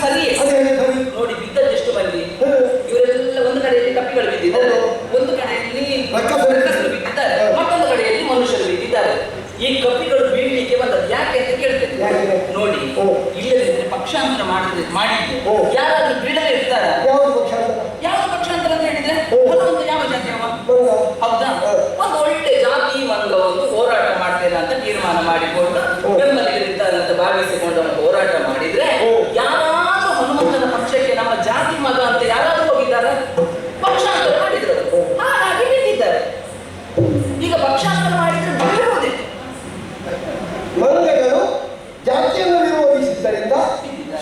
ಸರಿಯೇ ನೋಡಿ, ಬಿದ್ದದ್ದೆಷ್ಟು ಮಂದಿ ಇವರೆಲ್ಲ ಒಂದು ಕಡೆಯಲ್ಲಿ ಕಪ್ಪಿಗಳು ಬಿದ್ದಿದ್ದಾರೆ, ಒಂದು ಕಡೆಯಲ್ಲಿ ರಕ್ಕಸರು ಬಿದ್ದಿದ್ದಾರೆ, ಮತ್ತೊಂದು ಕಡೆಯಲ್ಲಿ ಮನುಷ್ಯರು ಬಿದ್ದಿದ್ದಾರೆ. ಈ ಕಪ್ಪಿಗಳು ಬೀಳಲಿಕ್ಕೆ ಬಂದದ್ದು ಯಾಕೆ ಅಂತ ಕೇಳ್ತೇನೆ ನೋಡಿ. ಇಲ್ಲದಿದ್ರೆ ಪಕ್ಷಾಂತರ ಮಾಡಿದ್ರೆ ಯಾರಾದ್ರೂ ಬೀಳದೇ ಇರ್ತಾರ? ಯಾವ ಪಕ್ಷಾಂತರ ಅಂತ ಹೇಳಿದ್ರೆ ಒಂದು ಯಾವ ಜಾತಿ ಹೌದಾ? ಒಂದು ಒಳ್ಳೆ ಜಾತಿ ವರ್ಗವನ್ನು ಹೋರಾಟ ಮಾಡ್ತೇನೆ ಅಂತ ತೀರ್ಮಾನ ಮಾಡಿಕೊಂಡು ಬೆಂಬಲಿಗರಿದ್ದಾರೆ ಅಂತ ಭಾವಿಸಿಕೊಂಡು ಹೋರಾಟ ಮಾಡಿದ್ರೆ ಯಾರಾದ್ರೂ ಹನುಮಂತನ ಪಕ್ಷಕ್ಕೆ ನಮ್ಮ ಜಾತಿ ಮಗ ಅಂತ ಯಾರಾದ್ರೂ ಹೋಗಿದ್ದಾರೆ? ಪಕ್ಷಾಂತರ ಮಾಡಿದ್ರು, ಹಾಗಾಗಿ ನಿಂತಿದ್ದಾರೆ. ಈಗ ಪಕ್ಷಾಂತರ ಮಾಡಿದ್ರೆ ಬೀಳುವುದೇ. ಮಂಗಗಳು ಜಾತಿಯನ್ನು ವಿರೋಧಿಸಿದ್ದರಿಂದ,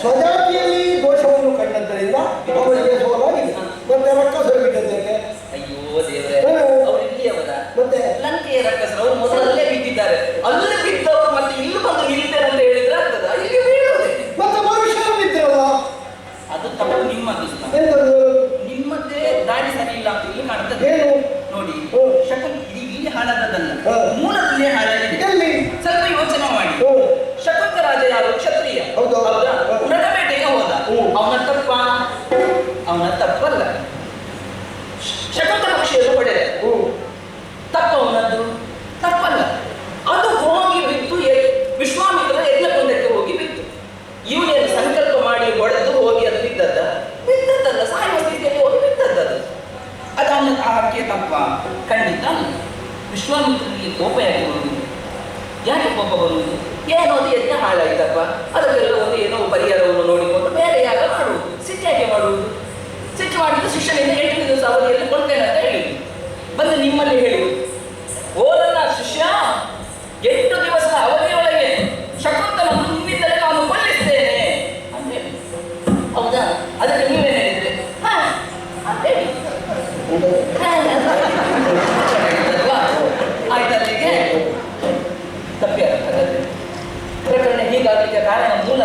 ಸ್ವಜಾತಿಯಲ್ಲಿ ದೋಷವನ್ನು ಕಂಡದ್ದರಿಂದ ಅವರಿಗೆ ಸೋಲಾಗಿದೆ. ಮತ್ತೆ ರಕ್ಕಸರು ಬಿದ್ದದ್ದಕ್ಕೆ ಅಯ್ಯೋ ದೇವರೇ, ಅವರು ಇಲ್ಲಿಯವರ ಮತ್ತೆ ಲಂಕೆಯ ರಕ್ಕಸರು, ಅವರು ಮೊದಲಲ್ಲೇ ಬಿದ್ದಿದ್ದಾರೆ. ಅಲ್ಲೇ ಬಿದ್ದವರು ಮತ್ತೆ ಇಲ್ಲಿ ಬಂದು ನಿಲ್ತೇನೆ ಅಂತ ಹೇಳಿದ್ರೆ ಆಗ್ತದ? ಇಲ್ಲಿ ಬೀಳುವುದೇ. ಮತ್ತೆ ಮನುಷ್ಯರು ಬಿದ್ದಿರಲ್ಲ, ಅದು ತಪ್ಪು ನಿಮ್ಮದು. ನಿಮ್ಮದ್ದೇ ದಾರಿ ಸರಿ ಇಲ್ಲ ಅಂತ ಇಲ್ಲಿ ಕಾಣ್ತದೆ. ಏನು ನೋಡಿ, ಶಕುನ್ ಇಲ್ಲಿ ಹಾಳಾದದಲ್ಲ, ಮೂಲದಲ್ಲೇ ಹಾಳಾಗಿದೆ. ಸ್ವಲ್ಪ ಯೋಚನೆ ಮಾಡಿ. ಶಕುಂತ ರಾಜ ಯಾರು? ಕ್ಷತ್ರಿಯ, ಹೌದಾ? ಮೃಗಬೇಟೆಗೆ ಹೋದ. ಅವನ ತಪ್ಪಲ್ಲ. ಶಕುಂತ ಪಕ್ಷಿಯನ್ನು ಹೊಡೆದ, ತಪ್ಪ ಅವನದ್ದು? ತಪ್ಪಲ್ಲ. ಅದು ಹೋಗಿ ಬಿತ್ತು ವಿಶ್ವಾಮಿತ್ರನ ಯಜ್ಞಕುಂಡಕ್ಕೆ ಹೋಗಿ ಬಿತ್ತು. ಇವನೇನು ಸಂಕಲ್ಪ ಮಾಡಿ ಹೊಡೆದು ಹೋಗಿ ಅದು ಬಿದ್ದದ್ದಲ್ಲ, ಸಾಯುವ ಸ್ಥಿತಿಯಲ್ಲಿ ಹೋಗಿ ಬಿದ್ದದ್ದು. ಅದು ಅವನ ಆಕೆ ತಪ್ಪ? ಖಂಡಿತ ಅಲ್ಲ. ವಿಶ್ವಾಮಿತ್ರನಿಗೆ ಕೋಪ ಯಾಕೆ ಬರುವುದು? ಯಾಕೆ ಕೋಪ ಬರುವುದು? ಏನೋ ಅದು ಯಜ್ಞ ಹಾಳಾಯ್ತಪ್ಪ, ಅದಕ್ಕೆಲ್ಲ ಒಂದು ಏನೋ ಪರಿಹಾರವನ್ನು ನೋಡಿಕೊಂಡು ಬೇರೆ ಯಾಗ ಮಾಡುವುದು. ಸಿಟ್ಟಾಗೆ ಮಾಡುವುದು. ಸಿಟ್ಟು ಮಾಡಿದ್ದು ಶಿಷ್ಯನಿಂದ 8 ದಿವಸ ಅವಧಿಯಲ್ಲಿ ಕೊಡ್ತೇನೆ ಅಂತ ಹೇಳಿದ್ರು. ಬಂದು ನಿಮ್ಮಲ್ಲಿ ಹೇಳಿದ್ರು, ಓ ನನ್ನ ಶಿಷ್ಯ, 8 ದಿವಸದ ಅವಧಿಯೊಳಗೆ ಶಕುಂತಲನ್ನು ನಿಮ್ಮಿಂದಲೇ ನಾನು ಕೊಲ್ಲಿಸ್ತೇನೆ ಅಂತ ಹೇಳಿ. ಹೌದಾ? ಅದಕ್ಕೆ ನೀವೇನು ಹೇಳಿದ್ರೆ? ಅಂತೇಳಿ ಆಯ್ತಲ್ಲಿಗೆ ತಪ್ಪಿ ಪ್ರಕರಣ ಹೀಗಾಗಲಿಕ್ಕೆ ಕಾರಣ ಮೂಲ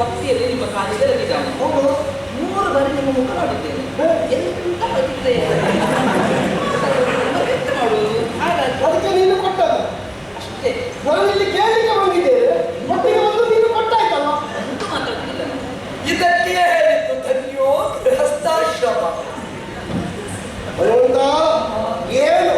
ಭಕ್ತಿಯಲ್ಲಿ ನಿಮ್ಮ ಕಾಲಿಗೆ ಲಗಿದ್ದಾನೆ. ಹೌದು. 3 ಬಾರಿ ನಿಮ್ಮ ಮುಖ ನೋಡಿದ್ದೇನೆ. ಎಂತ ಪ್ರತಿಕ್ರಿಯೆ ಎಂತ ಮಾಡುವುದು? ಹಾಗಾಗಿ ಅದಕ್ಕೆ ನೀನು ಕೊಟ್ಟದ್ದು ಅಷ್ಟೇ. ನಾನಿಲ್ಲಿ ಕೇಳಲಿಕ್ಕೆ ಬಂದಿದ್ದೇನೆ, ಒಟ್ಟಿಗೆ ಬಂದು ನೀನು ಕೊಟ್ಟಾಯ್ತಲ್ಲ. ಅಂತೂ ಮಾತಾಡ್ತಿಲ್ಲ. ಇದಕ್ಕೆ ಹೇಳಿದ್ದು ಧನ್ಯೋ ಗೃಹಸ್ಥಾಶ್ರಮ. ಭಗವಂತ ಏನು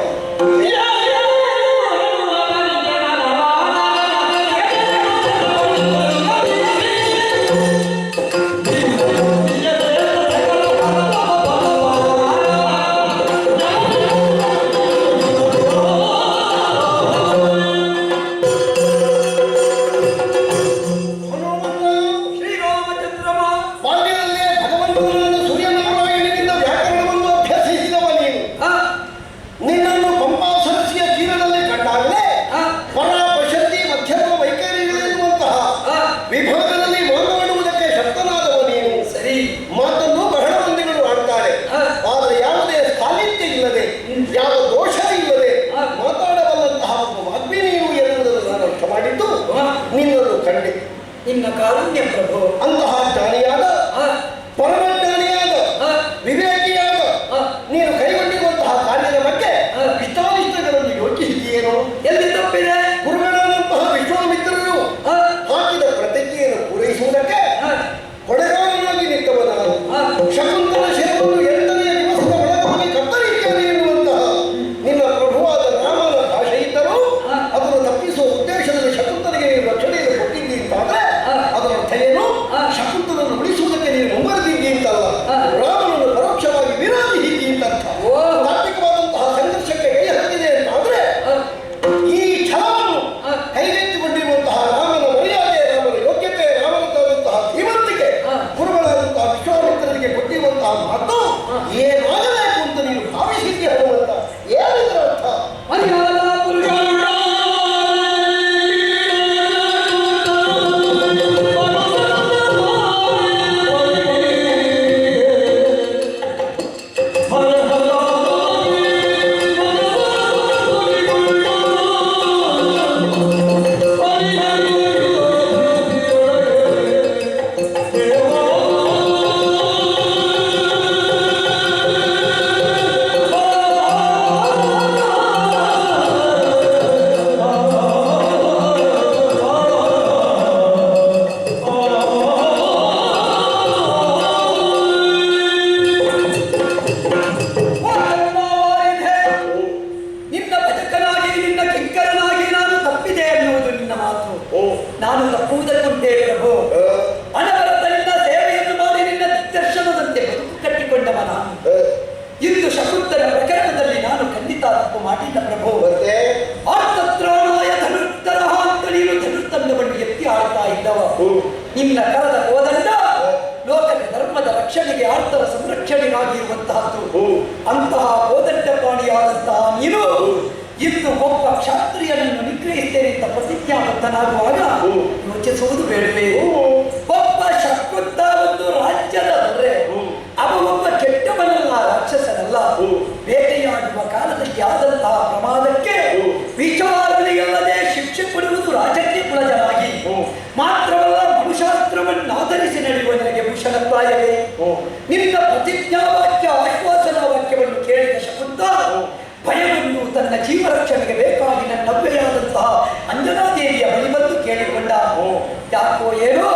ನಿನ್ನ ಕಾರುಣ್ಯ ಪ್ರಭು. ಅಂತಹ ಜ್ಞಾನಿಯಾದ ಪರಮಜ್ಞಾನಿಯಾದ ವಿವೇಕಿಯಾದ ನೀನು ಕೈಗೊಂಡಿರುವಂತಹ ಕಾರ್ಯದ ಬಗ್ಗೆ ಇಷ್ಟಾನಿಷ್ಟಗಳನ್ನು ಯೋಚಿಸಿದೆಯೇನೋ? ಎಲ್ಲಿ ತಪ್ಪಿದೆ? ಗುರುಗಳಾದಂತಹ ವಿಶ್ವಾಮಿತ್ರರು ಹಾಕಿದ ಪ್ರತಿಜ್ಞೆಯನ್ನು ಪೂರೈಸುವುದಕ್ಕೆ ಹೊಡೆಗಾರನಾಗಿ ನಿಂತವನಾದ ಶಕುಂತಲ ಶಿರವನ್ನು 8ನೇ ದಿವಸದ ಒಳಗಾಗಿ ಕತ್ತರಿದ್ದೇನೆ ಎನ್ನುವಂತಹ ನಿನ್ನ ಪ್ರಭುವಾದ ರಾಮನ ಭಾಷೆ ಇದ್ದರೂ ಅದನ್ನು ತಪ್ಪಿಸುವ ಉದ್ದೇಶದಲ್ಲಿ ಶಕುಂತಲೆಗೆ ನೀನು ರಕ್ಷಣೆಯನ್ನು ಕೊಟ್ಟಿದ್ದಿ ಅಂತಾದ್ರೆ ಅದರ ಅರ್ಥ ಏನು? ಶಕುಂತಲನ್ನು ಉಳಿಸುವುದಕ್ಕೆ ನೀನು ಮುಂಬರೆದಿದ್ದಿ ಅಂತಲ್ಲ, ರಾಮನನ್ನು ಪರೋಕ್ಷವಾಗಿ ವಿರೋಧಿಸಿದ್ದಿ ಅಂತ ಅರ್ಥ. ತಾತ್ವಿಕವಾದಂತಹ ಸಂಘರ್ಷಕ್ಕೆ ಕೈ ಹಾಕಿದೆ ಅಂತಾದ್ರೆ ಈ ಛಲವನ್ನು ಕೈಗೆತ್ತಿಕೊಂಡಿರುವಂತಹ ರಾಮನ ಮರ್ಯಾದೆ, ರಾಮನ ಯೋಗ್ಯತೆ, ರಾಮನದ್ದಾದಂತಹ ಧೀಮಂತಿಕೆ ಗುರುಗಳಾದಂತಹ ವಿಶ್ವಾಮಿತ್ರರಿಗೆ ಕೊಟ್ಟಿರುವಂತಹ ಮಾತು ಏನಾಗಬೇಕು ಅಂತ ನೀನು ಭಾವಿಸಿದ್ದಿ ಅನ್ನುವಂತ ಏನಿದರ ಅರ್ಥ? ಮರ್ಯಾದಾ ಪುರುಷ ನಾನು ತಪ್ಪುವುದಕ್ಕುಂಟೇ ಪ್ರಭು. ಅನವರತ ನಿನ್ನ ಸೇವೆಯನ್ನು ಮಾಡಿ ನಿನ್ನ ದಿಗ್ದರ್ಶನದಂತೆ ಬದುಕು ಕಟ್ಟಿಕೊಂಡವ ನಾನು. ಇಂದು ಶಕುಂತಲ ಪ್ರಕರಣದಲ್ಲಿ ನಾನು ಖಂಡಿತ ತಪ್ಪು ಮಾಡಿದ್ದ ಪ್ರಭು. ಆರ್ತತ್ರಾಣಾಯ ಧನುರ್ತರಹ ಅಂತ ನೀನು ಧನುರ್ತಂಡವನ್ನು ಎತ್ತಿ ಆಡ್ತಾ ಇದ್ದವ. ನಿನ್ನ ಕರದ ಕೋದಂಡ ಲೋಕದ ಧರ್ಮದ ರಕ್ಷಣೆಗೆ ಆರ್ತರ ಸಂರಕ್ಷಣೆಗಾಗಿರುವಂತಹದ್ದು. ಅಂತಹ ಕೋದಂಡ ಪ್ರಾಣಿಯಾದಂತಹ ನೀನು ಇಂದು ಒಬ್ಬ ಕ್ಷಾತ್ರಿಯನನ್ನು ನಿಗ್ರಹಿಸ್ತೇನೆ ಅಂತ ಪ್ರತಿಜ್ಞಾಬದ್ಧನಾಗುವಾಗ ಯೋಚಿಸುವುದು ಬೇಡವೇ? ಒಬ್ಬ ಶಕುಂತ ಒಂದು ರಾಜ್ಯದ ದೊರೆ, ಅವ ಒಬ್ಬ ಕೆಟ್ಟವನಲ್ಲ, ರಾಕ್ಷಸನಲ್ಲ. ಬೇಟೆಯಾಡುವ ಕಾಲದಲ್ಲಿ ಆದಂತಹ ಪ್ರಮಾದಕ್ಕೆ ವಿಚಾರಣೆಯಲ್ಲದೆ ಶಿಕ್ಷೆ ಕೊಡುವುದು ರಾಜಕೀಯ ಕುಲಜನಾಗಿ ಮಾತ್ರವಲ್ಲ, ಮನುಶಾಸ್ತ್ರವನ್ನು ಆಧರಿಸಿ ನಡೆಯುವ ನನಗೆ ಭೂಷಣಪ್ರಾಯವೇ? ನಿನ್ನ ಪ್ರತಿಜ್ಞಾವಾಕ್ಯ ಆಶ್ವಾಸನಾ ವಾಕ್ಯವನ್ನು ಕೇಳಿದ ಶಕುಂತ ಭಯವನ್ನು ತನ್ನ ಜೀವರಕ್ಷಣೆಗೆ ಬೇಕಾಗಿ ನನ್ನ ನವ್ವೆಯಾದಂತಹ ಅಂಜನಾದೇವಿಯ ಬಳಿ ಬಂದು ಕೇಳಿಕೊಂಡ. ಯಾಕೋ ಏನೋ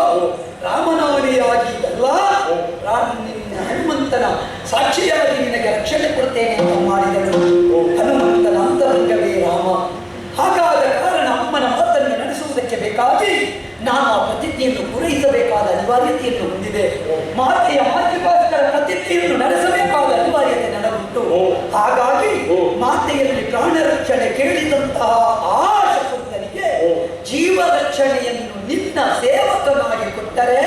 ರಾಮನವನಿಯಾಗಿ ಅಲ್ಲ, ಹನುಮಂತನ ಸಾಕ್ಷಿಯಾಗಿ ನಿನಗೆ ರಕ್ಷಣೆ ಕೊಡ್ತೇನೆ ಅಂತ ಮಾಡಿದಳು. ಹನುಮಂತನ ಅಂತರಂಗವೇ ರಾಮ. ಹಾಗಾದ ಕಾರಣ ಅಮ್ಮನ ಮಾತನ್ನು ನಡೆಸುವುದಕ್ಕೆ ಬೇಕಾಗಿ ನಾನು ಆ ಪ್ರತಿಜ್ಞೆಯನ್ನು ಪೂರೈಸಬೇಕಾದ ಅನಿವಾರ್ಯತೆಯನ್ನು ಹೊಂದಿದೆ. ಮಾತೆಯ ಮಾತೃಗೋಸ್ಕರ ಪ್ರತಿಜ್ಞೆಯನ್ನು ನಡೆಸಬೇಕಾದ ಅನಿವಾರ್ಯತೆ ನನಗುಂಟು. ಹಾಗಾಗಿ ಮಾತೆಯಲ್ಲಿ ಪ್ರಾಣ ರಕ್ಷಣೆ ಕೇಳಿದಂತಹ ಆ ಶಕುಂತನಿಗೆ ಜೀವ ರಕ್ಷಣೆಯನ್ನು ನಿನ್ನ ಸೇವಕನಾಗಿ ಕೊಟ್ಟರೆ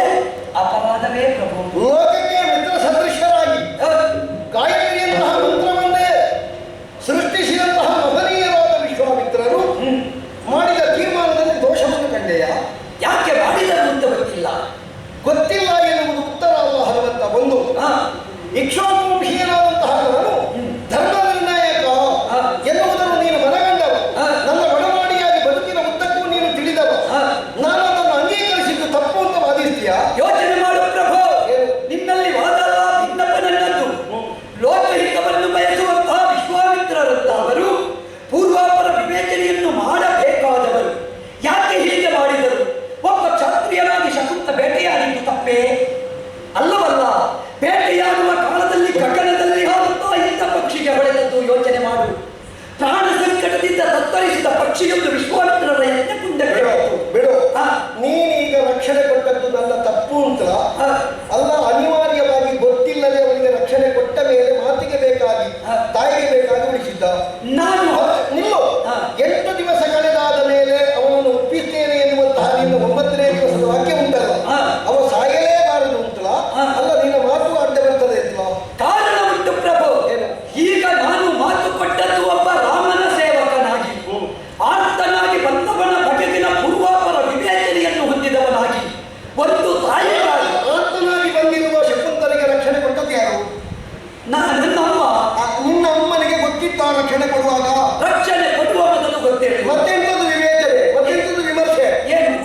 ಅಪರಾಧವೇ ಪ್ರಭು. ಲೋಕಕ್ಕೆ ಮಿತ್ರ ಸದೃಶ್ಯರಾಗಿ ಗಾಯತ್ರಿಯಂತಹ ಮಂತ್ರವನ್ನೇ ಸೃಷ್ಟಿಸಿದಂತಹ ಮಹನೀಯರಾದ ವಿಶ್ವಾಮಿತ್ರರು ಮಾಡಿದ ತೀರ್ಮಾನದಲ್ಲಿ ದೋಷವನ್ನು ಕಂಡೆಯ? ಯಾಕೆ ಮಾಡಿದರು ಅಂತ ಗೊತ್ತಿಲ್ಲ. ಗೊತ್ತಿಲ್ಲ ಎನ್ನುವುದು ಉತ್ತರ ಅಲ್ಲ ಹನುಮಂತ. ಒಂದು ಇಕ್ಷ್ವಾಕುವಂಶೀಯನಾದಂತಹ ನಾನು ಧರ್ಮ ನಿರ್ಣಾಯಕ ಎನ್ನುವುದನ್ನು ನೀನು ಮನಗಂಡವ, ನನ್ನ ಒಡನಾಡಿಯಾಗಿ ಬದುಕಿನ ಉದ್ದಕ್ಕೂ ನೀನು ತಿಳಿದವ. ನಾನು ಅದನ್ನು ಅಂಗೀಕರಿಸಿದ್ದು ತಪ್ಪು ಅಂತ ವಾದಿಸ್ತೀಯ? ಎಂಟನೇ ದಿವಸದ ವಾಕ್ಯ ಉಂಟಲ್ಲ, ಅವ ಸಾಯಲೇಬಾರದು ಅಂತಲ್ಲ, ಅಲ್ಲ ನಿನ್ನ ಮಾತು ಅಡ್ಡ ಬರ್ತದೆ ಅಂತಲ್ಲ. ಕಾರಣ ಉಂಟು ಪ್ರಭು. ಈಗ ನಾನು ಮಾತು ಕೊಟ್ಟದ್ದು ಒಬ್ಬ ರಾಮನ ಸೇವಕನಾಗಿ, ಆರ್ತನಾಗಿ ಬಂದವನ ಬಗೆಗಿನ ಪೂರ್ವಾಪರ ವಿವೇಚನೆಯನ್ನು ಹೊಂದಿದವನಾಗಿ, ಒಂದು ತಾಯಿಗಾಗಿ ಆರ್ತನಾಗಿ ಬಂದಿರುವ ಶಕುಂತಲೆಗೆ ರಕ್ಷಣೆ ಕೊಟ್ಟದ್ದು ಯಾರು? ನನ್ನಮ್ಮ. ನಿನ್ನ ಅಮ್ಮನಿಗೆ ಗೊತ್ತಿತ್ತ ರಕ್ಷಣೆ ಕೊಡುವಾಗ? ರಕ್ಷಣೆ ಕೊಡುವ ಮೊದಲು ಗೊತ್ತಿರಲಿಲ್ಲ. ಮತ್ತೆಂಥದ್ದು ವಿವೇಚನೆ, ಮತ್ತೆಂಥದ್ದು ವಿಮರ್ಶೆ? ಏನು?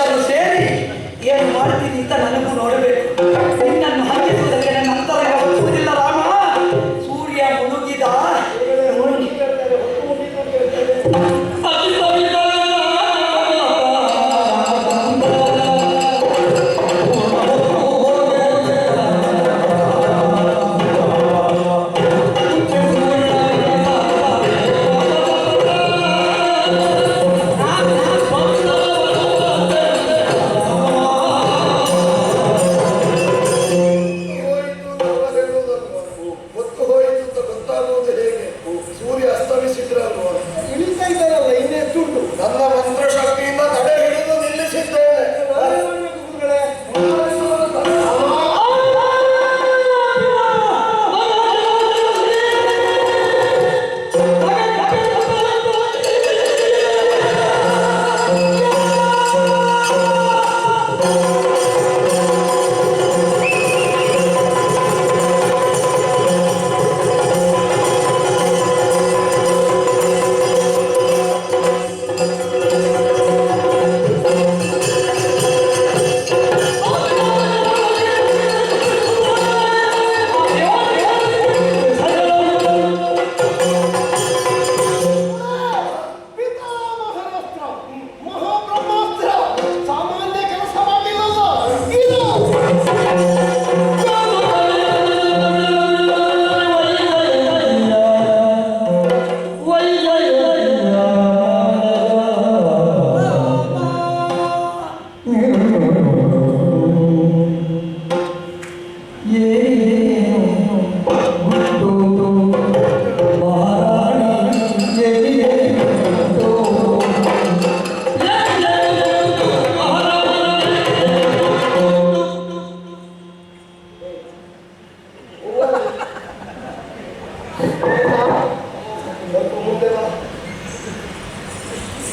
ಎಲ್ಲರೂ ಸೇರಿ ಏನು ಮಾಡ್ತೀನಿ ಅಂತ ನನಗೂ ನೋಡಬೇಕು. ನಿನ್ನನ್ನು ಹಂಗಿಸುವುದಕ್ಕೆ ನನ್ನ ಅಂತರಂಗ ಒಪ್ಪುವುದಿಲ್ಲ ರಾಮ. ಸೂರ್ಯ ಮುಳುಗಿದ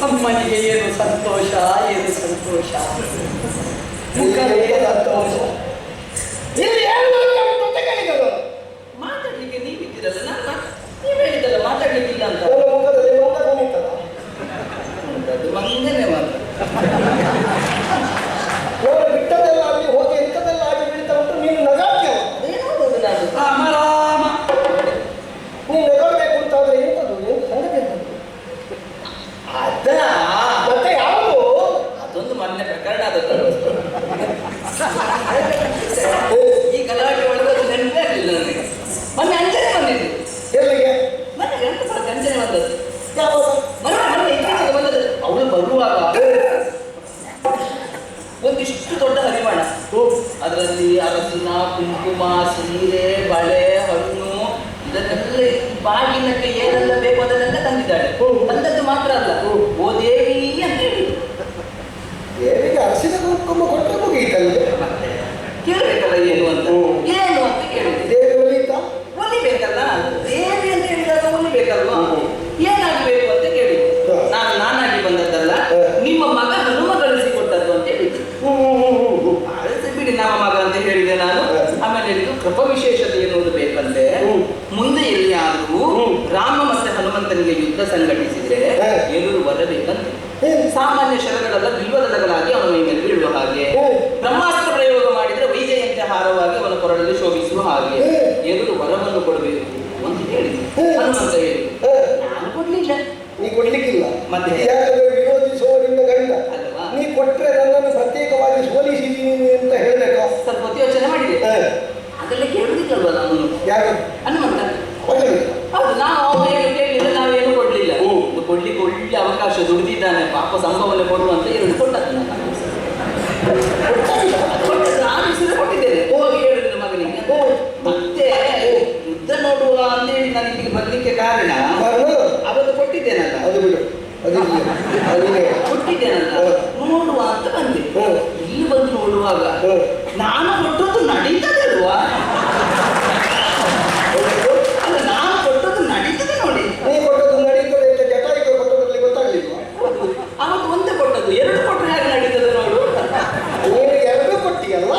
ಅಮ್ಮನಿಗೆ ಏನು ಸಂತೋಷ, ಏನು ಸಂತೋಷ, ಮುಖವೇ ಸಂತೋಷ. ಮಾತಾಡ್ಲಿಕ್ಕೆ ನೀವಿದ್ದೀರಲ್ಲ, ನೀವು ಹೇಳಿದಲ್ಲ ಮಾತಾಡ್ಲಿಕ್ಕಿಲ್ಲ ಅಂತ. ಅದು ಮಂಗನೇ ಮಾತು. ಬಿಟ್ಟದೆಲ್ಲ ಅಲ್ಲಿ ಹೋಗಿ ಎಂಥದೆಲ್ಲ ಆಗಿ ಬೀಳ್ತಾ ಉಂಟು, ನೀನು ನಗಾಡ್ತೀಯ. ರಾಮ ರಾಮ, ನೀನು ನಗಾಡ್ಬೇಕು ಅಂತಾದ್ರೆ ಎಂಥದ್ದು ಸಂಗತಿ ಎಂಥದ್ದು? ಅದ ಮತ್ತೆ ಯಾವುದು? ಅದೊಂದು ಮೊನ್ನೆ ಪ್ರಕರಣ ಆದದ್ದು. ಈ ಗಲಾಟೆ ಒಳಗೆ ನೆನಪೇ ಆಗಲಿಲ್ಲ ನನಗೆ. ಮೊನ್ನೆ ಅಂಜನೆ ಬಂದಿದ್ದು. ಎಲ್ಲಿಗೆ? ಮೊನ್ನೆ ಗಂಟು ಬರೋದು ಅಂಜನೆ ಬಂದದ್ದು. ಯಾವಾಗ? ಮೊನ್ನೆ ಇತ್ತೀಚೆಗೆ ಬಂದದ್ದು. ಅವಳು ಬರುವಾಗ ಒಂದಿಷ್ಟು ದೊಡ್ಡ ಹರಿವಾಣ, ಅದರಲ್ಲಿ ಅರಸಿನ, ಕುಂಕುಮ, ಸೀರೆ, ಬಳೆ, ಹಣ್ಣು, ಇದನ್ನೆಲ್ಲ ಬಾಗಿಲಕ್ಕೆ ಏನೆಲ್ಲ ಬೇಕು ಅದನ್ನೆಲ್ಲ ತಂದಿದ್ದಾಳೆ. ತಂದದ್ದು ಮಾತ್ರ ಅಲ್ಲ, ಓ ದೇವಿ ಅಂತ ಹೇಳಿದ್ರು. ದೇವಿಗೆ ಅರಸಿನ ಕುಂಕುಮ ಕೊಟ್ಟರೆ ಮುಗಿಯಿತಲ್ಲಿ. ಮತ್ತೆ ಕೇಳಬೇಕಲ್ಲ ಏನು ಅಂತ, ಏನು ಅಂತ ಕೇಳಿದೆ. ದೇವಿ ಒಲಿತಾ? ಒಲಿಬೇಕಲ್ಲ, ದೇವಿ ಅಂತ ಹೇಳಿದಾಗ ಒಲಿಬೇಕಲ್ವಾ? ಏನಾಗಬೇಕು ಅಂತ ಕೇಳಿದೆ. ನಾನಾಗಿ ಬಂದದ್ದಲ್ಲ, ನಿಮ್ಮ ಮಗ ಹನುಮ ಕಳಿಸಿಕೊಟ್ಟದ್ದು ಅಂತ ಹೇಳಿದ್ರು. ಬಿಡಿ, ನಮ್ಮ ಮಗ ಅಂತ ಹೇಳಿದೆ ನಾನು. ಆಮೇಲೆ ಹೇಳಿದ್ದು ಕೃಪ ವಿಶೇಷತೆ ಎನ್ನುವುದು ಬೇಕಂತೆ. ಮುಂದೆ ಎಲ್ಲಿಯಾದರೂ ರಾಮ ಮತ್ತೆ ಹನುಮಂತನಿಗೆ ಯುದ್ಧ ಸಂಘಟಿಸಿದ್ರೆ ಎದುರು ಬರಬೇಕಂತೆ. ಸಾಮಾನ್ಯ ಶರಗಳೆಲ್ಲ ಬಿಲ್ವದಳಗಳಾಗಿ ಅವನ ಮೇಲೆ ಬೀಳುವ ಹಾಗೆ, ಬ್ರಹ್ಮಾಸ್ತ್ರ ಪ್ರಯೋಗ ಮಾಡಿದ್ರೆ ವೈಜಯಂತೆ ಹಾರವಾಗಿ ಅವನ ಕೊರಳಲ್ಲಿ ಶೋಭಿಸುವ ಹಾಗೆ ಎದುರು ವರವನ್ನು ಕೊಡಬೇಕು ಅಂತ ಹೇಳಿದ್ರು. ಹನುಮಂತ ಹೇಳಿ ನಾನು ಕೊಡ್ಲಿಲ್ಲ. ನೀ ಕೊಡ್ಲಿಕ್ಕಿಲ್ಲ ಮತ್ತೆ? ಯಾಕಂದ್ರೆ ವಿರೋಧಿಸುವವರಿಂದ ಗಂಡ ಅಲ್ವಾ? ನೀ ಕೊಟ್ರೆ ನನ್ನನ್ನು ಪ್ರತ್ಯೇಕವಾಗಿ ಸೋಲಿಸಿದ್ದೀನಿ ಅಂತ ಹೇಳಬೇಕು. ಸ್ವಲ್ಪ ಹೊತ್ತು ಯೋಚನೆ ಮಾಡಿದೆ. ಅದೆಲ್ಲ ಕೇಳುದಿಲ್ಲಲ್ವ ನಾನು? ಯಾರು? ಹನುಮಂತ. ಒಳ್ಳೆ ಹೌದು, ನಾವು ಏನು ಕೇಳಿಲ್ಲ, ನಾವೇನು ಕೊಡ್ಲಿಲ್ಲ. ಕೊಡ್ಲಿಕ್ಕೆ ಒಳ್ಳೆ ಅವಕಾಶ ದುಡಿದಿದ್ದಾನೆ ಪಾಪ, ಸಂಭವನೆ ಕೊಡುವಂತ ಎರಡು ಕೊಟ್ಟದ್ದು ನಾನು ಸಹ ಕೊಟ್ಟಿದ್ದೇನೆ. ಹೋಗಿ ಹೇಳಿದ್ರು ಮಗನಿಗೆ. ಮತ್ತೆ ಯುದ್ಧ ನೋಡುವ ಅಂತೇಳಿ ನನಗೆ ಬರ್ಲಿಕ್ಕೆ ಕಾರಣ ಅವತ್ತು ಕೊಟ್ಟಿದ್ದೇನಲ್ಲ, ಅದು ಬಿಡು, ಕೊಟ್ಟಿದ್ದೇನಲ್ಲ, ನೋಡುವ ಅಂತ ಬಂದೆ. ಇಲ್ಲಿ ಬಂದು ನೋಡುವಾಗ ನಾನು ಕೊಟ್ಟದ್ದು ನಡೀತದೆ ಅಲ್ವಾ? ಅಲ್ಲ, ನಾನು ಕೊಟ್ಟದ್ದು ನಡೀತದೆ ನೋಡಿ. ನೀ ಕೊಟ್ಟದ್ದು ನಡೀತದೆ ಅಂತ ಜಟಾಯಿಗೆ ಕೊಟ್ಟದ್ರಲ್ಲಿ ಗೊತ್ತಾಗ್ಲಿಲ್ಲ. ಅವತ್ತು ಒಂದೇ ಕೊಟ್ಟದ್ದು, ಎರಡು ಕೊಟ್ಟರೆ ಹೇಗೆ ನಡೀತದೆ ನೋಡು. ನೀನು ಎರಡು ಕೊಟ್ಟಿಯಲ್ಲ,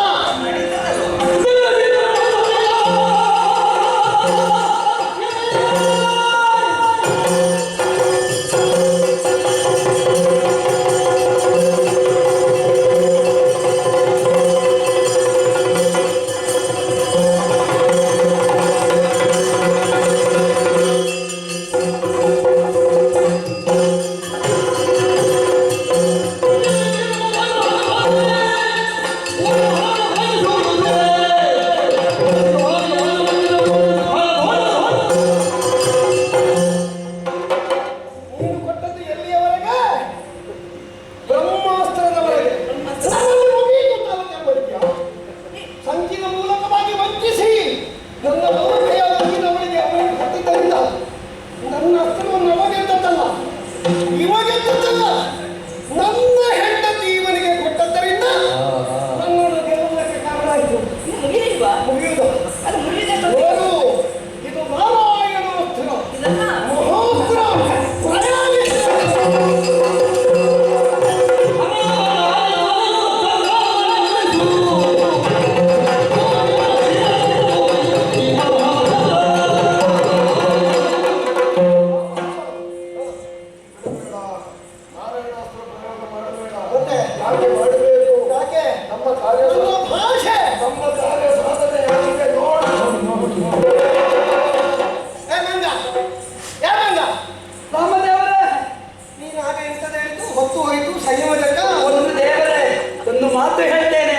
ಹಾಗೆ ಮಾಡಬೇಕು. ಯಾಕೆ? ನಮ್ಮ ಕಾರ್ಯ ಭಾಷೆ ನಮ್ಮ ಕಾರ್ಯ ಸಾಧನೆ ಯಾಕೆ ನೋಡಿ. ಏ ಮಂಗ, ಯಾ ಮಂಗ, ರಾಮದೇವರೇ, ನೀನು ಹಾಗೆ ಇಂಥದ್ದು ಹೇಳಿದ್ದು ಹೊತ್ತು ಹೋಯಿತು ಸಂಯೋಜಕ. ಒಂದು ದೇವರೇ, ಒಂದು ಮಾತು ಹೇಳ್ತೇನೆ.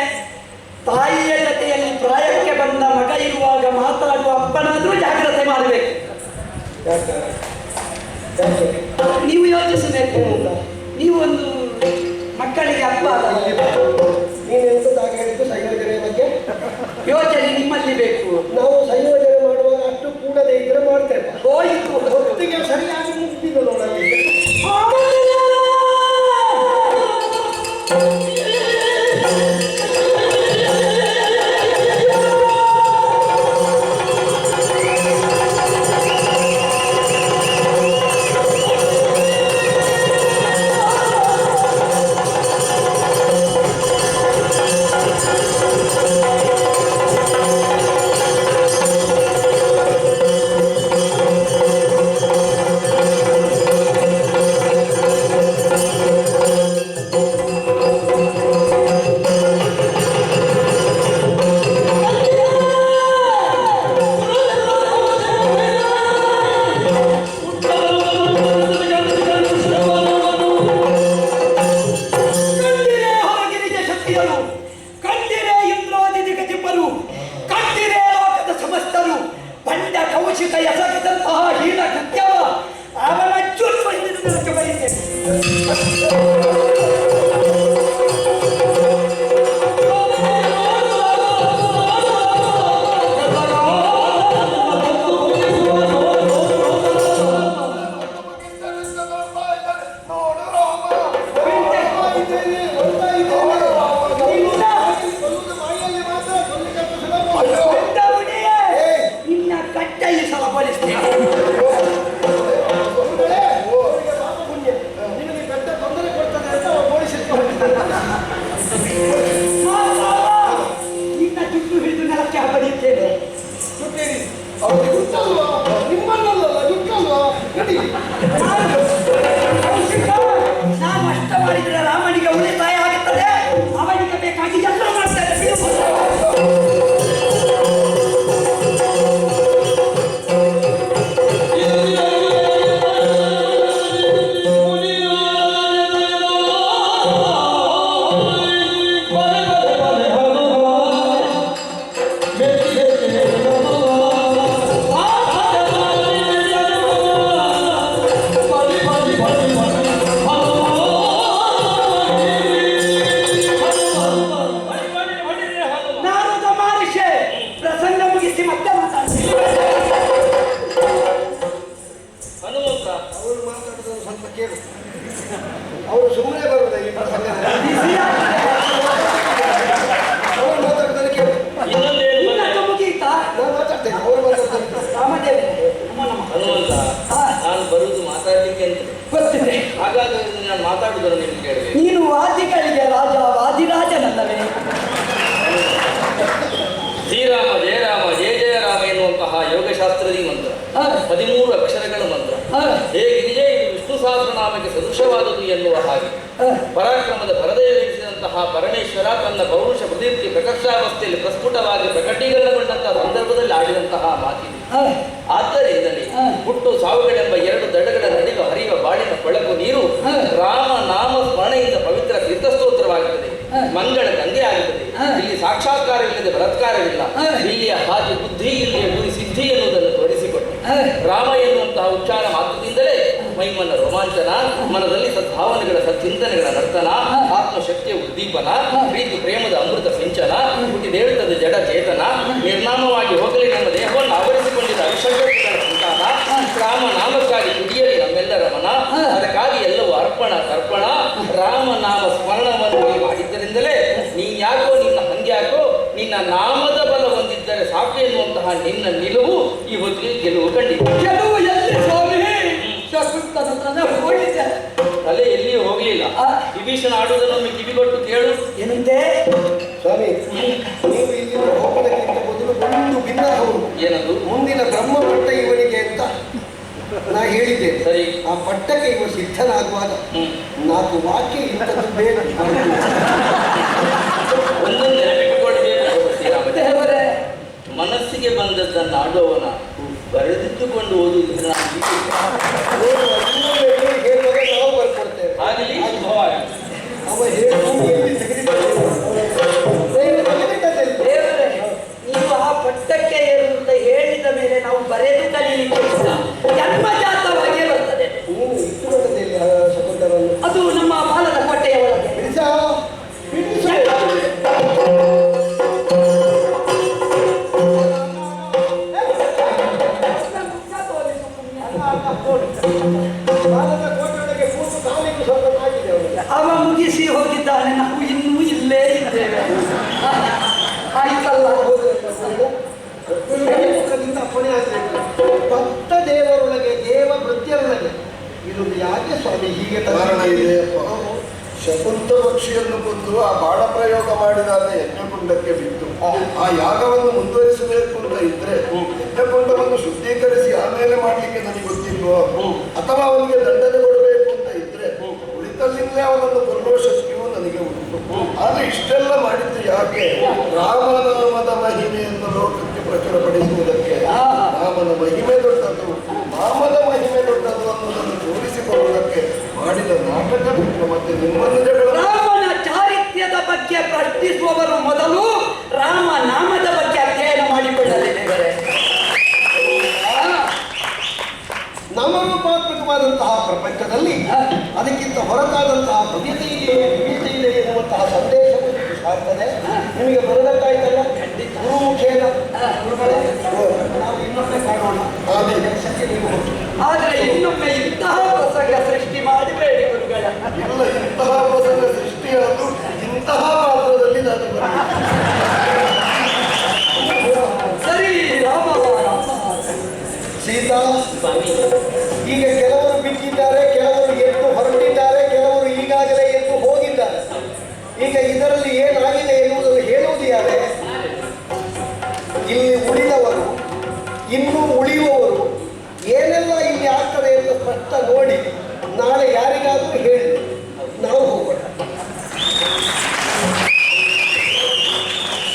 ತಾಯಿಯ ಜೊತೆಯಲ್ಲಿ ಪ್ರಾಯಕ್ಕೆ ಬಂದ ಮಗ ಇರುವಾಗ ಮಾತಾಡುವ ಅಪ್ಪನಾದ್ರೂ ಜಾಗ್ರತೆ ಮಾಡಬೇಕು. ನೀವು ಯೋಚಿಸಬೇಕು. ನೀವು ಒಂದು ಮಕ್ಕಳಿಗೆ ಅಪ್ಪ ಅಲ್ಲ. ನೀನು ಎಂಥದ್ದಾಗಿ ಹೇಳಿದ್ದು ಸಂಯೋಜನೆಯ ಬಗ್ಗೆ ಯೋಚನೆ ನಿಮ್ಮಲ್ಲಿ ಬೇಕು. ನಾವು ಸಂಯೋಜನೆ ಮಾಡುವಾಗ ಅಷ್ಟು ಕೂಡದೇ ಇದ್ರೆ ಮಾಡ್ತೇವೆ. ಹೋಯಿತು. ಹೊತ್ತಿಗೆ ಸರಿಯಾಗಿ ಮುಗ್ದಿದ್ದು ನೋಡಲ್ಲಿ. ನಾನು ಅಷ್ಟ ಮಾಡಿದ್ರೆ ರಾಮನಿಗೆ ಉಳಿತಾಯ ಆಗುತ್ತದೆ. ಅವನಿಗೆ ಬೇಕಾಗಿ ಎಲ್ಲ ಮಾಡ್ತಾರೆ. ಅವರು ಸುಮ್ಮನೆ ಬರುವುದೇ ಈ ಪ್ರಸಂಗದಲ್ಲಿ. ಅವರು ಮಾತಾಡೋದನ್ನು ಕೇಳಿ. ನಾನು ಮಾತಾಡ್ತೇನೆ, ಅವರು ಮಾತಾಡ್ತಾರೆ. ನಾನು ಬರುವುದು ಮಾತಾಡ್ಲಿಕ್ಕೆ ಅಂತ ಗೊತ್ತಿದೆ. ಹಾಗಾಗಿ ನಾನು ಮಾತಾಡುವುದನ್ನು ನಿಮ್ಗೆ ಕೇಳಿದೆ. ನೀನು ವಾದಿಗಳಿಗೆ ರಾಜ, ವಾದಿರಾಜನಲ್ಲವೇ? ಶ್ರೀರಾಮ ಜಯರಾಮ ಜಯ ಜಯರಾಮ ಎನ್ನುವಂತಹ ಯೋಗಶಾಸ್ತ್ರದಿ ಮಂತ್ರ 13 ಅಕ್ಷರಗಳ ಮಂತ್ರ ಹೇಗಿದೆ ಇದು ವಿಷ್ಣು ಸಹಸ್ರನಾಮಕ್ಕೆ ಸದೃಶವಾದುದು ಎನ್ನುವ ಹಾಗೆ ಪರಾಕ್ರಮದ ಭರದೇವಿಸಿದಂತಹ ಪರಮೇಶ್ವರ ತನ್ನ ಪೌರುಷ ಪ್ರದೀಪ್ತಿ ಪ್ರಕರ್ಷಾವಸ್ಥೆಯಲ್ಲಿ ಪ್ರಸ್ಫುಟವಾಗಿ ಪ್ರಕಟೀಕರಣಗೊಂಡಂತಹ ಸಂದರ್ಭದಲ್ಲಿ ಆಡಿದಂತಹ ಮಾತಿದೆ. ಆದ್ದರಿಂದಲೇ ಹುಟ್ಟು ಸಾವುಗಳೆಂಬ 2 ದಡಗಳ ನಡುವೆ ಹರಿಯುವ ಬಾಳಿನ ಕೊಳಕು ನೀರು ರಾಮ ನಾಮ ಸ್ಮರಣೆಯಿಂದ ಪವಿತ್ರ ತೀರ್ಥಸ್ತೋತ್ರವಾಗುತ್ತದೆ, ಮಂಗಳ ಗಂಗೆ ಆಗುತ್ತದೆ. ಇಲ್ಲಿ ಸಾಕ್ಷಾತ್ಕಾರವಿಲ್ಲದೆ ಬಲಾತ್ಕಾರವಿಲ್ಲ. ಇಲ್ಲಿಯ ಹಾಗೆ ಬುದ್ಧಿ, ಇಲ್ಲಿಯ ಗುರಿ ಸಿದ್ಧಿ ಎನ್ನುವುದನ್ನು ತೋರಿಸಿಕೊಟ್ಟೆ. ರಾಮ ಎನ್ನುವಂತಹ ಉಚ್ಚಾರ ಮಾತ್ರದಿಂದಲೇ ಮೈಮನ ರೋಮಾಂಚನ, ಮನದಲ್ಲಿ ಸದ್ಭಾವನೆಗಳ ಸಚ್ಚಿಂತನೆಗಳ ನರ್ತನ, ಆತ್ಮಶಕ್ತಿಯ ಉದ್ದೀಪನ, ಪ್ರೀತಿ ಪ್ರೇಮದ ಅಮೃತ ಸಿಂಚನ, ಹುಟ್ಟಿದೇಳುತ್ತದೆ ಜಡ ಚೇತನ, ನಿರ್ನಾಮವಾಗಿ ಹೋಗಲಿ ನಮ್ಮ ದೇಹವನ್ನು ಆವರಿಸಿಕೊಂಡಿದ್ದ ಅವಿಷಗ್ಗಳ ಸಂತಾನ, ರಾಮ ನಾಮಕ್ಕಾಗಿ ಕುಡಿಯಲಿ ನಮ್ಮೆಲ್ಲರ ಮನ, ಅದಕ್ಕಾಗಿ ಎಲ್ಲವೂ ಅರ್ಪಣ ತರ್ಪಣ, ರಾಮ ನಾಮ ಸ್ಮರಣವನ್ನು ಮಾಡಿದ್ದರಿಂದಲೇ ನೀನ್ಯಾಕೋ ನಿನ್ನ ಹಂಗ್ಯಾಕೋ ನಿನ್ನ ನಾಮದ ಬಲ ಹೊಂದಿದ್ದರೆ ಸಾಕು ಎನ್ನುವಂತಹ ನಿನ್ನ ನಿಲುವು ಈ ಹೊತ್ತಿಗೆ ಗೆಲುವು ಕಂಡಿದೆ. ಗೆಲುವು ಎಲ್ಲಿ ಸ್ವಾಮಿ? ಶಕುಂತಲನ ಹೋಗಿದ್ದೆ. ತಲೆ ಎಲ್ಲಿಯೂ ಹೋಗಲಿಲ್ಲ. ವಿಭೀಷಣ ಆಡುವುದನ್ನು ಕಿವಿಗೊಟ್ಟು ಕೇಳು. ಏನಂತೆ ಸ್ವಾಮಿ, ನೀವು ಇಲ್ಲಿಂದ ಹೋಗೋದಕ್ಕಿಂತ ಮೊದಲು ಒಂದು ಭಿನ್ನಹವರು ಏನದು? ಮುಂದಿನ ಬ್ರಹ್ಮಪಟ್ಟ ಇವನಿಗೆ ಅಂತ ನಾ ಹೇಳಿದ್ದೆ ಸರಿ. ಆ ಪಟ್ಟಕ್ಕೆ ಇವ ಸಿದ್ಧನಾಗುವಾಗ 4 ವಾಕ್ಯ ಇಂಥದ್ದು ಬೇಕು. ಒಂದೊಂದು ನೆನಪಿಟ್ಟುಕೊಳ್ಬೇಕು ಶ್ರೀರಾಮ. ದೇವರೇ, ಮನಸ್ಸಿಗೆ ಬಂದದ್ದನ್ನು ಆಡುವವನ ಬರೆದಿಟ್ಟುಕೊಂಡು ಓದುವುದನ್ನು ನಾವು ಹೇಳುವಾಗ ನಾವು ಬರ್ಕೊಡ್ತೇವೆ. ಆಗಲಿ ಶುಭವಾಗಿ. ಅವ ಹೇಳುವುದು ದೇವರೇ, ನೀವು ಆ ಪಟ್ಟಕ್ಕೆ ಏರು ಅಂತ ಹೇಳಿದ ಮೇಲೆ ನಾವು ಬರೆದು ಕಲೀಲಿಕ್ಕೆ ಇಷ್ಟ. ಜನ್ಮಜಾತವಾಗಿಯೇ ಬರ್ತದೆ. ಇಷ್ಟು ಬರ್ತದೆ ಶಕುಂತಲವನ್ನು. ಅದು ನಮ್ಮ ಬಾಲದ ಕೋಟೆಯ ಒಳಗೆ. ಬಿಡಿಸ ಬಿಡಿಸು. ಬಾಲದ ಕೋಟೆಯೊಳಗೆ ಕೂತು ಕಾಲಿಗೂ ಸ್ವಲ್ಪ ಆಗಿದೆ ಅವನಿಗೆ. ಅವ ಮುಗಿಸಿ ಹೋಗಿದ್ದಾನೆ, ನಾವು ಇನ್ನೂ ಇಲ್ಲೇ ಇದ್ದೇವೆ. ಆಯ್ತಲ್ಲ, ಮುಖದಿಂದ ಅಪ್ಪಣೆ ಆಗಬೇಕು. ಭಕ್ತ ದೇವರೊಳಗೆ ದೇವ ವೃತ್ತಿಯರೊಳಗೆ ಇರುವುದು ಯಾಕೆ ಸ್ವಾಮಿ ಹೀಗೆ ಕಾರಣ ಇದೆ. ಶಕುಂತ ಪಕ್ಷಿಯನ್ನು ಕೊಂದು ಆ ಬಾಣ ಪ್ರಯೋಗ ಮಾಡಿದಾಗ ಯಜ್ಞಕುಂಡಕ್ಕೆ ಬಿದ್ದು ಆ ಯಾಗವನ್ನು ಮುಂದುವರಿಸಬೇಕು ಅಂತ ಇದ್ರೆ ಯಜ್ಞಕುಂಡವನ್ನು ಶುದ್ಧೀಕರಿಸಿ ಆಮೇಲೆ ಮಾಡ್ಲಿಕ್ಕೆ ನನಗೆ ಗೊತ್ತಿಲ್ವೋ, ಅಥವಾ ಅವನಿಗೆ ದಂಡನೆ ಕೊಡಬೇಕು ಅಂತ ಇದ್ರೆ ಉಳಿತಲ್ಲಿಂದಲೇ ಅವನನ್ನು ಕೊಲ್ಲುವ ಶಕ್ತಿಯೂ ನನಗೆ ಉಂಟು. ಆದ್ರೆ ಇಷ್ಟೆಲ್ಲ ಮಾಡಿದ್ದು ಯಾಕೆ? ರಾಮನಾಮದ ಮಹಿಮೆಯನ್ನು ಲೋಕಕ್ಕೆ ಪ್ರಚುರಪಡಿಸುವುದಕ್ಕೆ. ರಾಮನ ಮಹಿಮೆ ದೊಡ್ಡದು, ನಾಮದ ಮಹಿಮೆ ದೊಡ್ಡದು ಅನ್ನೋದನ್ನು ತೋರಿಸಿಕೊಳ್ಳುವುದಕ್ಕೆ ಮಾಡಿದ ನಾಟಕ ಬಿಟ್ಟು ಮತ್ತೆ ನಿಮ್ಮನ್ನು ಜಗಳ. ರಾಮನ ಚಾರಿತ್ರ್ಯದ ಬಗ್ಗೆ ಪ್ರಶ್ನಿಸುವವರು ಮೊದಲು ರಾಮ ನಾಮದ ಬಗ್ಗೆ ಅಧ್ಯಯನ ಮಾಡಿಕೊಳ್ಳಲಿ ದೇವರೇ. ನಾಮರೂಪಾತ್ಮಕವಾದಂತಹ ಪ್ರಪಂಚದಲ್ಲಿ ಅದಕ್ಕಿಂತ ಹೊರತಾದಂತಹ ಭವ್ಯತೆ ಇದೆ, ದಿವ್ಯತೆ ಇದೆ ಎನ್ನುವಂತಹ ಸಂದೇಶವು ಸಾರ್ತದೆ. ನಿಮಗೆ ಬರದಕ್ಕಾಯ್ತಲ್ಲ ಗುರುಮುಖೇನ ನಾವು ಇನ್ನೊಮ್ಮೆ ಕಾಣೋಣ. ಕೆಲಸಕ್ಕೆ ನೀವು ಹೋಗಿ. ಆದ್ರೆ ಇನ್ನೊಮ್ಮೆ ಇಂತಹ ಪ್ರಸಂಗ ಸೃಷ್ಟಿ ಮಾಡಬೇಡಿ ಗುರುಗಳ. ಇಲ್ಲ, ಇಂತಹ ಪ್ರಸಂಗ ಸೃಷ್ಟಿಯಾದರೂ ಇಂತಹ ಪಾತ್ರದಲ್ಲಿ ನಾನು ಸರಿ ರಾಮ ಸೀತಾ, ಸ್ವಾಮಿ, ಈಗ ಕೆಲವರು ಬಿಟ್ಟಿದ್ದಾರೆ, ಕೆಲವರು ಎದ್ದು ಹೊರಟಿದ್ದಾರೆ, ಕೆಲವರು ಈಗಾಗಲೇ ಎದ್ದು ಹೋಗಿದ್ದಾರೆ. ಈಗ ಇದರಲ್ಲಿ ಏನು